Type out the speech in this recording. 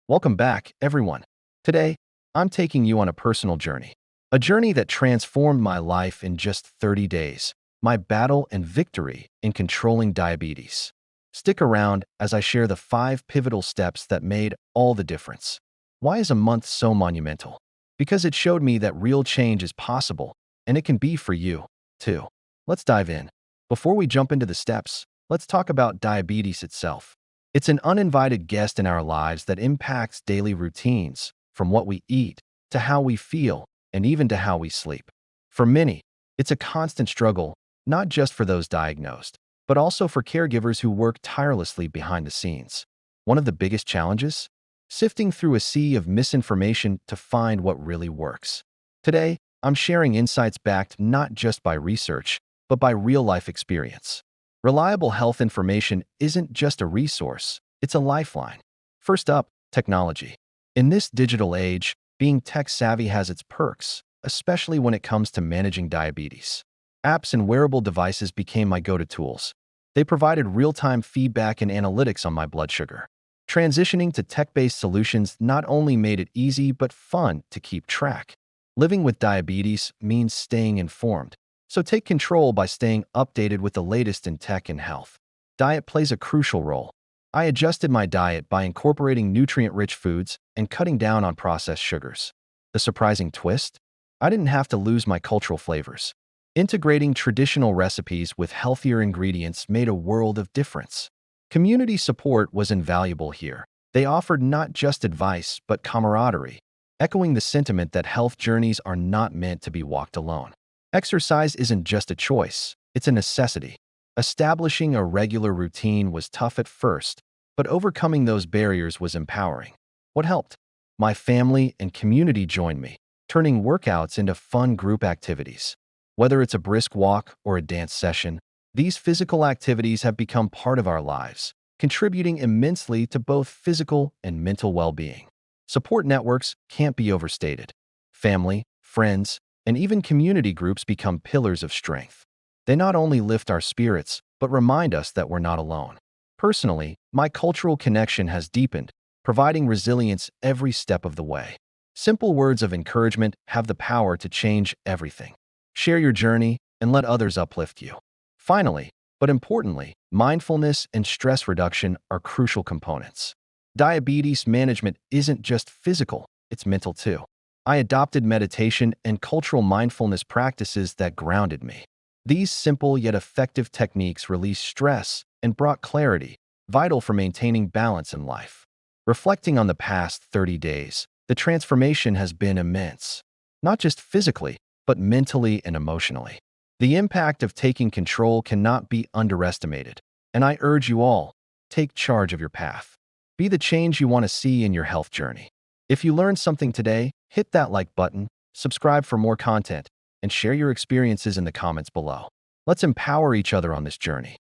Welcome back, everyone. Today, I'm taking you on a personal journey. A journey that transformed my life in just 30 days. My battle and victory in controlling diabetes. Stick around as I share the 5 pivotal steps that made all the difference. Why is a month so monumental? Because it showed me that real change is possible, and it can be for you, too. Let's dive in. Before we jump into the steps, let's talk about diabetes itself. It's an uninvited guest in our lives that impacts daily routines, from what we eat, to how we feel, and even to how we sleep. For many, it's a constant struggle, not just for those diagnosed, but also for caregivers who work tirelessly behind the scenes. One of the biggest challenges? Sifting through a sea of misinformation to find what really works. Today, I'm sharing insights backed not just by research, but by real-life experience. Reliable health information isn't just a resource, it's a lifeline. First up, technology. In this digital age, being tech-savvy has its perks, especially when it comes to managing diabetes. Apps and wearable devices became my go-to tools. They provided real-time feedback and analytics on my blood sugar. Transitioning to tech-based solutions not only made it easy but fun to keep track. Living with diabetes means staying informed, so take control by staying updated with the latest in tech and health. Diet plays a crucial role. I adjusted my diet by incorporating nutrient-rich foods and cutting down on processed sugars. The surprising twist? I didn't have to lose my cultural flavors. Integrating traditional recipes with healthier ingredients made a world of difference. Community support was invaluable here. They offered not just advice, but camaraderie, echoing the sentiment that health journeys are not meant to be walked alone. Exercise isn't just a choice, it's a necessity. Establishing a regular routine was tough at first, but overcoming those barriers was empowering. What helped? My family and community joined me, turning workouts into fun group activities. Whether it's a brisk walk or a dance session, these physical activities have become part of our lives, contributing immensely to both physical and mental well-being. Support networks can't be overstated. Family, friends, and even community groups become pillars of strength. They not only lift our spirits, but remind us that we're not alone. Personally, my cultural connection has deepened, providing resilience every step of the way. Simple words of encouragement have the power to change everything. Share your journey and let others uplift you. Finally, but importantly, mindfulness and stress reduction are crucial components. Diabetes management isn't just physical, it's mental too. I adopted meditation and cultural mindfulness practices that grounded me. These simple yet effective techniques released stress and brought clarity, vital for maintaining balance in life. Reflecting on the past 30 days, the transformation has been immense, not just physically, but mentally and emotionally. The impact of taking control cannot be underestimated, and I urge you all, take charge of your path. Be the change you want to see in your health journey. If you learned something today, hit that like button, subscribe for more content, and share your experiences in the comments below. Let's empower each other on this journey.